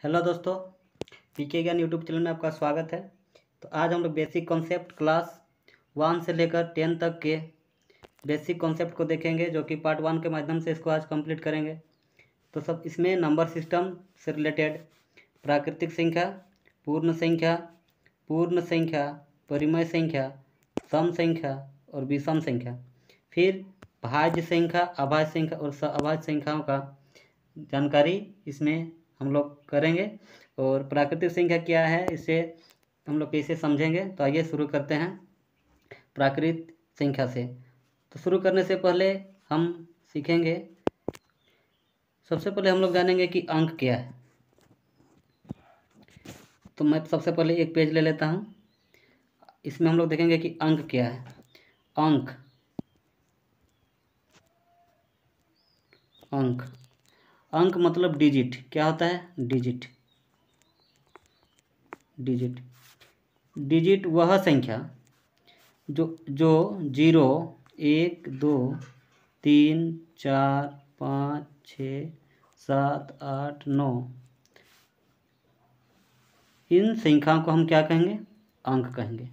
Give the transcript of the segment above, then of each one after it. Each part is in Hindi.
हेलो दोस्तों, पीके ज्ञान यूट्यूब चैनल में आपका स्वागत है। तो आज हम लोग बेसिक कॉन्सेप्ट क्लास 1 से लेकर 10 तक के बेसिक कॉन्सेप्ट को देखेंगे, जो कि पार्ट 1 के माध्यम से इसको आज कंप्लीट करेंगे। तो सब इसमें नंबर सिस्टम से रिलेटेड प्राकृतिक संख्या, पूर्ण संख्या, परिमेय संख्या, सम संख्या और विषम संख्या, फिर भाज्य संख्या, अभाज्य संख्या और अभाज्य संख्याओं का जानकारी इसमें हम लोग करेंगे। और प्राकृतिक संख्या क्या है, इसे हम लोग कैसे समझेंगे। तो आइए शुरू करते हैं प्राकृतिक संख्या से। तो शुरू करने से पहले हम सीखेंगे, सबसे पहले हम लोग जानेंगे कि अंक क्या है। तो मैं सबसे पहले एक पेज ले लेता हूँ, इसमें हम लोग देखेंगे कि अंक क्या है। अंक मतलब डिजिट। क्या होता है? डिजिट वह संख्या जो 0, 1, 2, 3, 4, 5, 6, 7, 8, 9, इन संख्याओं को हम क्या कहेंगे? अंक कहेंगे।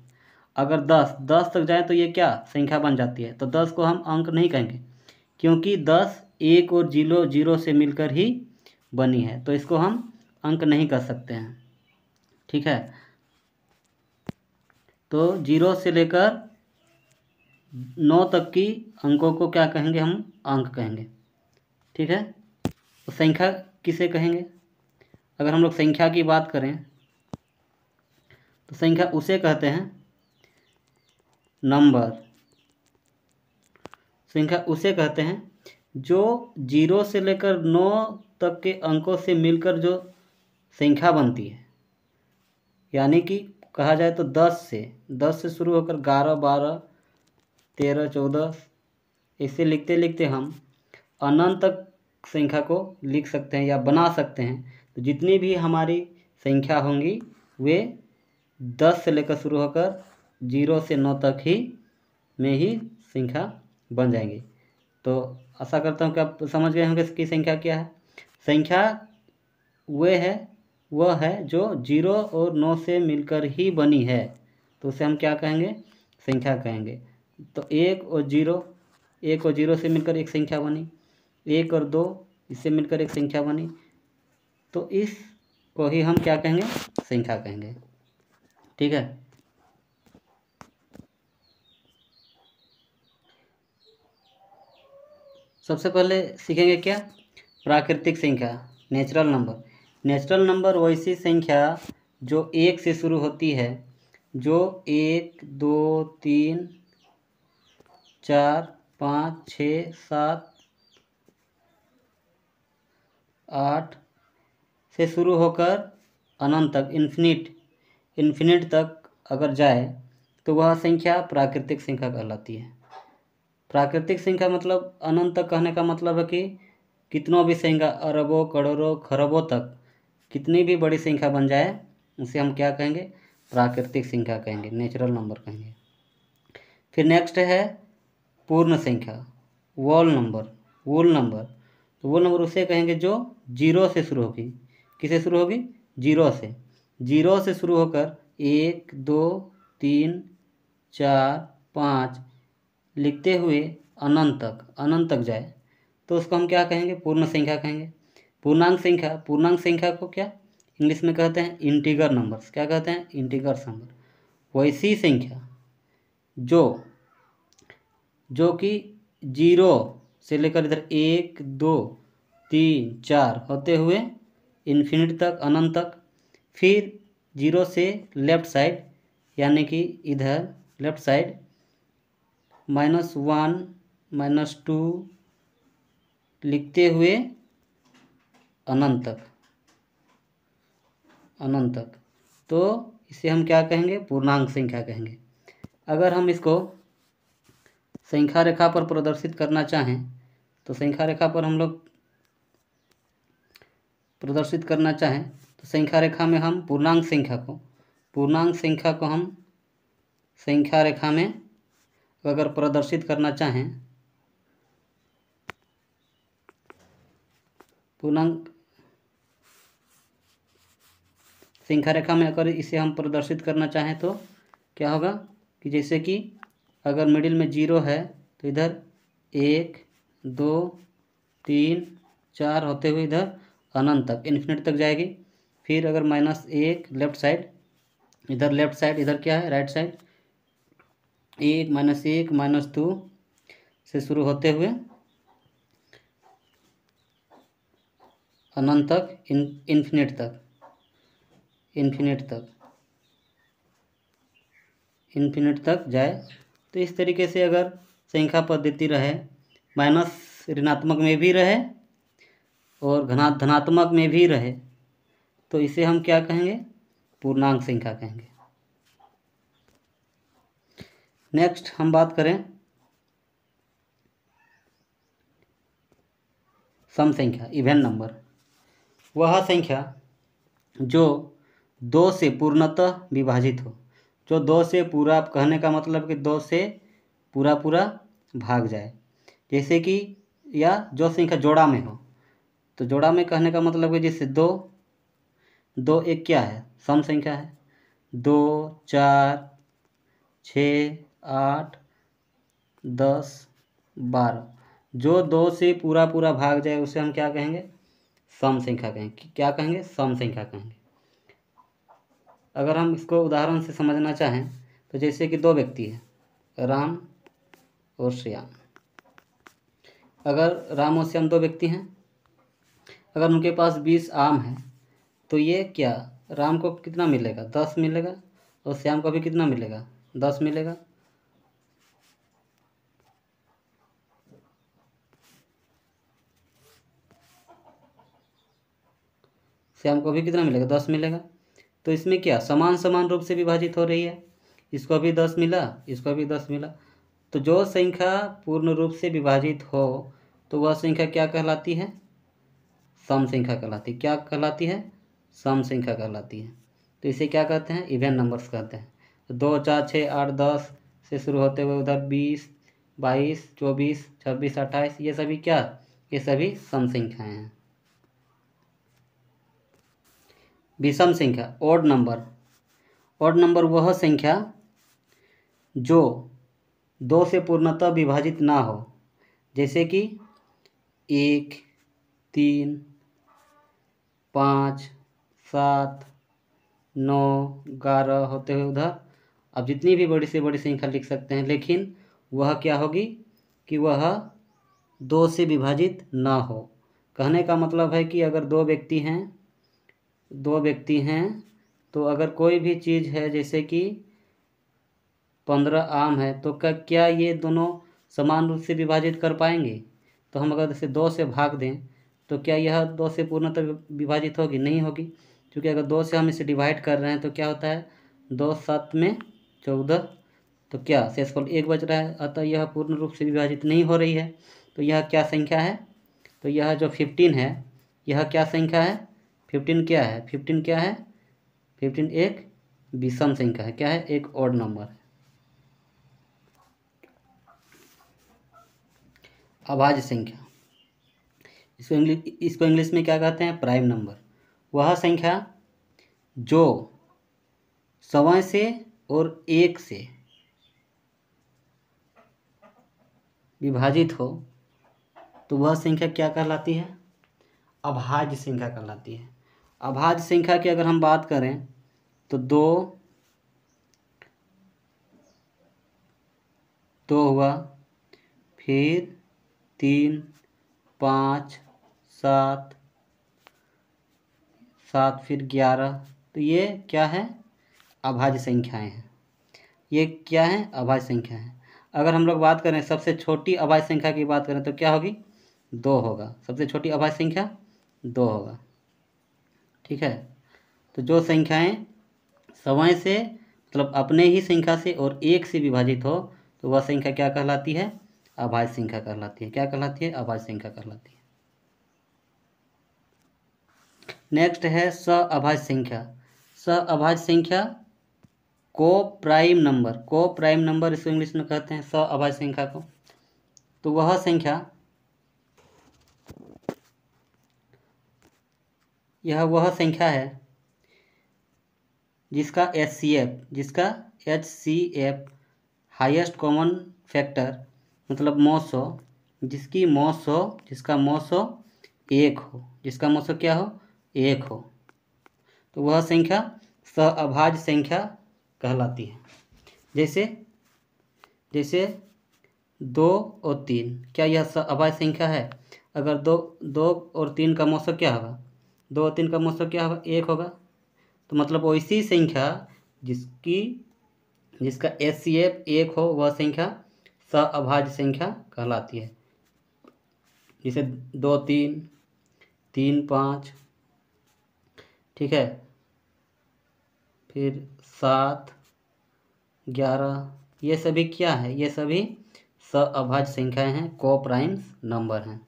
अगर 10 तक जाए तो ये क्या संख्या बन जाती है। तो 10 को हम अंक नहीं कहेंगे, क्योंकि 10 1 और 0 से मिलकर ही बनी है, तो इसको हम अंक नहीं कर सकते हैं। ठीक है, तो 0 से लेकर 9 तक की अंकों को क्या कहेंगे? हम अंक कहेंगे। ठीक है, तो संख्या किसे कहेंगे? अगर हम लोग संख्या की बात करें तो संख्या उसे कहते हैं नंबर। संख्या उसे कहते हैं जो 0 से लेकर 9 तक के अंकों से मिलकर जो संख्या बनती है। यानी कि कहा जाए तो 10 से शुरू होकर 11, 12, 13, 14 ऐसे लिखते लिखते हम अनंत तक संख्या को लिख सकते हैं या बना सकते हैं। तो जितनी भी हमारी संख्या होंगी वे 10 से लेकर शुरू होकर 0 से 9 तक ही में ही संख्या बन जाएंगी। तो आशा करता हूँ कि आप समझ गए होंगे इसकी संख्या क्या है। संख्या वह है जो 0 और 9 से मिलकर ही बनी है, तो उसे हम क्या कहेंगे? संख्या कहेंगे। तो 1 और 0 से मिलकर एक संख्या बनी, 1 और 2 इससे मिलकर एक संख्या बनी, तो इसको ही हम क्या कहेंगे? संख्या कहेंगे। ठीक है, सबसे पहले सीखेंगे क्या? प्राकृतिक संख्या, नेचुरल नंबर। नेचुरल नंबर वैसी संख्या जो 1 से शुरू होती है, जो 1, 2, 3, 4, 5, 6, 7, 8 से शुरू होकर अनंत तक, इन्फिनिट तक अगर जाए तो वह संख्या प्राकृतिक संख्या कहलाती है। प्राकृतिक संख्या मतलब अनंत तक कहने का मतलब है कि कितनों भी संख्या, अरबों, करोड़ों, खरबों तक कितनी भी बड़ी संख्या बन जाए उसे हम क्या कहेंगे? प्राकृतिक संख्या कहेंगे, नेचुरल नंबर कहेंगे। फिर नेक्स्ट है पूर्ण संख्या, वोल नंबर। तो वोल नंबर उसे कहेंगे जो 0 से शुरू होगी। किसे शुरू होगी? 0 से शुरू होकर 1, 2, 3, 4, 5 लिखते हुए अनंत तक जाए तो उसको हम क्या कहेंगे? पूर्ण संख्या कहेंगे। पूर्णांक संख्या को क्या इंग्लिश में कहते हैं? Integer numbers. क्या कहते हैं? Integer number. वैसी संख्या जो कि 0 से लेकर इधर 1, 2, 3, 4 होते हुए इन्फिनिट तक, अनंत तक, फिर 0 से लेफ्ट साइड यानी कि इधर लेफ्ट साइड -1, -2 लिखते हुए अनंत तक, तो इसे हम क्या कहेंगे? पूर्णांक संख्या कहेंगे। अगर हम इसको संख्या रेखा पर प्रदर्शित करना चाहें तो संख्या रेखा पर हम लोग प्रदर्शित करना चाहें तो संख्या रेखा में हम पूर्णांक संख्या को हम संख्या रेखा में अगर प्रदर्शित करना चाहें, पूर्णांक संख्या रेखा में अगर इसे हम प्रदर्शित करना चाहें तो क्या होगा कि जैसे कि अगर मिडिल में 0 है तो इधर 1 2 3 4 होते हुए इधर अनंत तक इन्फिनिट तक जाएगी। फिर अगर -1 लेफ्ट साइड, इधर लेफ्ट साइड, इधर क्या है राइट साइड, 1 -1 -2 से शुरू होते हुए अनंत तक, इन्फिनिट तक, इन्फिनिट तक जाए। तो इस तरीके से अगर संख्या पद्धति रहे, माइनस ऋणात्मक में भी रहे और धनात्मक में भी रहे, तो इसे हम क्या कहेंगे? पूर्णांक संख्या कहेंगे। नेक्स्ट हम बात करें सम संख्या, इवन नंबर। वह संख्या जो 2 से पूर्णतः विभाजित हो, जो 2 से पूरा, कहने का मतलब कि 2 से पूरा भाग जाए। जैसे कि या जो संख्या जोड़ा में हो, तो जोड़ा में कहने का मतलब है जैसे 2 एक क्या है? सम संख्या है। 2 4 6 8 10 12, जो 2 से पूरा भाग जाए उसे हम क्या कहेंगे? सम संख्या कहेंगे। क्या कहेंगे? सम संख्या कहेंगे। अगर हम इसको उदाहरण से समझना चाहें तो जैसे कि 2 व्यक्ति हैं, राम और श्याम। अगर राम और श्याम 2 व्यक्ति हैं, अगर उनके पास 20 आम हैं, तो ये क्या, राम को कितना मिलेगा? 10 मिलेगा, और श्याम को भी कितना मिलेगा? 10 मिलेगा। श्याम को भी कितना मिलेगा? 10 मिलेगा। तो इसमें क्या, समान रूप से विभाजित हो रही है। इसको भी 10 मिला, इसको भी 10 मिला। तो जो संख्या पूर्ण रूप से विभाजित हो तो वह संख्या क्या कहलाती है? सम संख्या कहलाती है। क्या कहलाती है? सम संख्या कहलाती है। तो इसे क्या कहते हैं? इवन नंबर्स कहते हैं। तो 2 4 6 8 10 से शुरू होते हुए उधर 20 22 24 26 28, ये सभी क्या, ये सभी सम संख्याएं हैं। विषम संख्या, ओड नंबर। ओड नंबर वह संख्या जो 2 से पूर्णतः विभाजित ना हो, जैसे कि 1 3 5 7 9 11 होते हुए उधर अब जितनी भी बड़ी से बड़ी संख्या लिख सकते हैं, लेकिन वह क्या होगी कि वह 2 से विभाजित ना हो। कहने का मतलब है कि अगर 2 व्यक्ति हैं तो अगर कोई भी चीज़ है, जैसे कि 15 आम है, तो क्या ये दोनों समान रूप से विभाजित कर पाएंगे? तो हम अगर इसे 2 से भाग दें तो क्या यह 2 से पूर्णतः विभाजित होगी? नहीं होगी, क्योंकि अगर 2 से हम इसे डिवाइड कर रहे हैं तो क्या होता है? 2 7 में 14, तो क्या शेषफल 1 बच रहा है, अतः यह पूर्ण रूप से विभाजित नहीं हो रही है। तो यह क्या संख्या है? तो यह जो 15 है, यह क्या संख्या है? 15 क्या है? 15 क्या है? 15 एक विषम संख्या है। क्या है? एक ऑड नंबर है। अभाज्य संख्या, इसको इंग्लिश में क्या कहते हैं? Prime number. वह संख्या जो सवा से और 1 से विभाजित हो तो वह संख्या क्या कहलाती है? अभाज्य संख्या कहलाती है। अभाज्य संख्या की अगर हम बात करें तो 2 हुआ, फिर 3 5 7 फिर 11, तो ये क्या है? अभाज्य संख्याएं हैं। ये क्या है? अभाज्य संख्या है। अगर हम लोग बात करें सबसे छोटी अभाज्य संख्या की बात करें तो क्या होगी? 2 होगा। सबसे छोटी अभाज्य संख्या 2 होगा। ठीक है। तो जो संख्याएं सवां से मतलब अपने ही संख्या से और 1 से विभाजित हो तो वह संख्या क्या कहलाती है? अभाज्य संख्या कहलाती है। क्या कहलाती है? अभाज्य संख्या कहलाती है। नेक्स्ट है सअभाज्य संख्या। सअभाज्य संख्या को प्राइम नंबर इसको इंग्लिश में कहते हैं, सअभाज्य संख्या को। तो वह संख्या, यह वह संख्या है जिसका HCF हाईएस्ट कॉमन फैक्टर मतलब मौसो, जिसका मौसो 1 हो, जिसका मौसो क्या हो 1 हो, तो वह संख्या सहअभाज्य संख्या कहलाती है। जैसे 2 और 3, क्या यह सहअभाज्य संख्या है? अगर 2 और 3 का मौसो क्या होगा? 2 और 3 का मौसो क्या होगा? 1 होगा। तो मतलब वैसी संख्या जिसका HCF 1 हो, वह संख्या सहअभाज्य संख्या कहलाती है। जैसे 2 3, 3 5, ठीक है, फिर 7 11, ये सभी क्या है? ये सभी सहअभाज्य संख्याएं हैं, कोप्राइम्स नंबर हैं।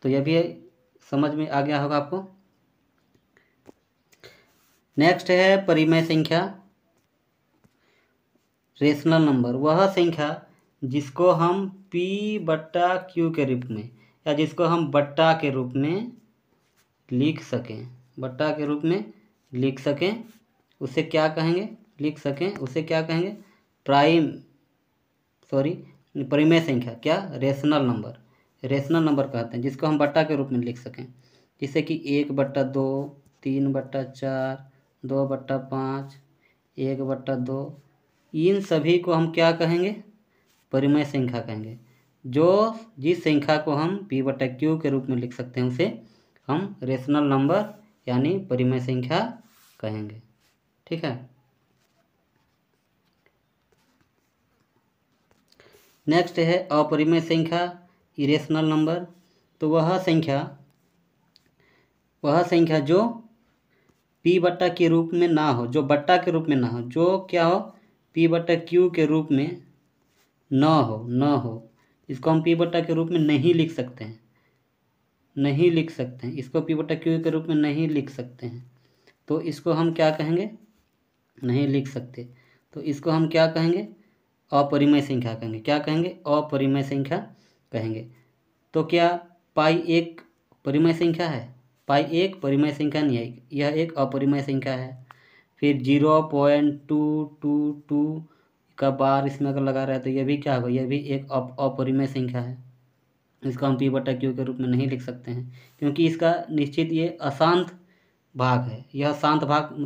तो यह भी समझ में आ गया होगा आपको। नेक्स्ट है परिमेय संख्या, रेशनल नंबर। वह संख्या जिसको हम P/Q के रूप में या जिसको हम बट्टा के रूप में लिख सकें, उसे क्या कहेंगे? परिमेय संख्या, क्या? रेशनल नंबर कहते हैं, जिसको हम बट्टा के रूप में लिख सकें। जैसे कि 1/2, 3/4, 2/5, 1/2, इन सभी को हम क्या कहेंगे? परिमेय संख्या कहेंगे। जिस संख्या को हम P/Q के रूप में लिख सकते हैं उसे हम रेशनल नंबर यानी परिमेय संख्या कहेंगे। ठीक है। नेक्स्ट है अपरिमेय संख्या, इरेशनल नंबर। तो वह संख्या जो P/Q के रूप में ना हो, जो बट्टा के रूप में ना हो, जो क्या हो? P/Q के रूप में न हो, इसको हम P/Q के रूप में नहीं लिख सकते हैं, इसको P/Q के रूप में नहीं लिख सकते हैं, तो इसको हम क्या कहेंगे? नहीं लिख सकते, तो इसको हम क्या कहेंगे? अपरिमेय संख्या कहेंगे। क्या कहेंगे? अपरिमेय संख्या कहेंगे। तो क्या पाई एक परिमेय संख्या है? पाई एक परिमेय संख्या नहीं है, यह एक अपरिमेय संख्या है। फिर 0.222 का बार इसमें अगर लगा रहा है तो यह भी क्या होगा? यह भी एक अपरिमेय संख्या है, इसको हम P/Q के रूप में नहीं लिख सकते हैं, क्योंकि इसका निश्चित ये अशांत भाग है। यह शांत भाग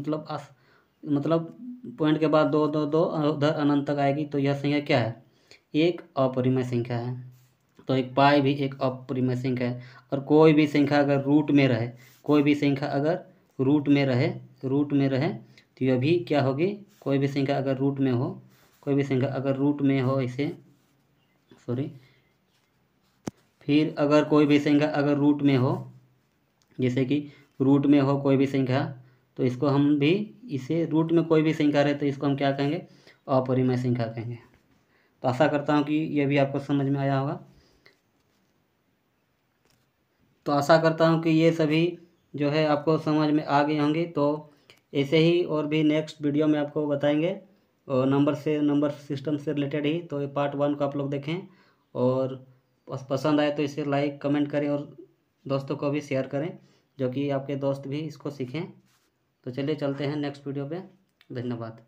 मतलब पॉइंट के बाद 2 2 2 उधर अनंत तक आएगी, तो यह संख्या क्या है? एक अपरिमेय संख्या है। तो एक पाई भी एक अपरिमेय संख्या है। और कोई भी संख्या अगर रूट में रहे, तो यह भी क्या होगी? कोई भी संख्या अगर रूट में हो, फिर अगर कोई भी संख्या अगर रूट में हो, जैसे कि रूट में हो कोई भी संख्या, तो इसको हम भी इसे रूट में कोई भी संख्या रहे तो इसको हम क्या कहेंगे? अपरिमेय संख्या कहेंगे। तो आशा करता हूँ कि यह भी आपको समझ में आया होगा। तो आशा करता हूँ कि ये सभी जो है आपको समझ में आ गए होंगे। तो ऐसे ही और भी नेक्स्ट वीडियो में आपको बताएंगे और नंबर सिस्टम से रिलेटेड ही। तो ये पार्ट 1 को आप लोग देखें और पसंद आए तो इसे लाइक कमेंट करें और दोस्तों को भी शेयर करें, जो कि आपके दोस्त भी इसको सीखें। तो चलिए चलते हैं नेक्स्ट वीडियो पे। धन्यवाद।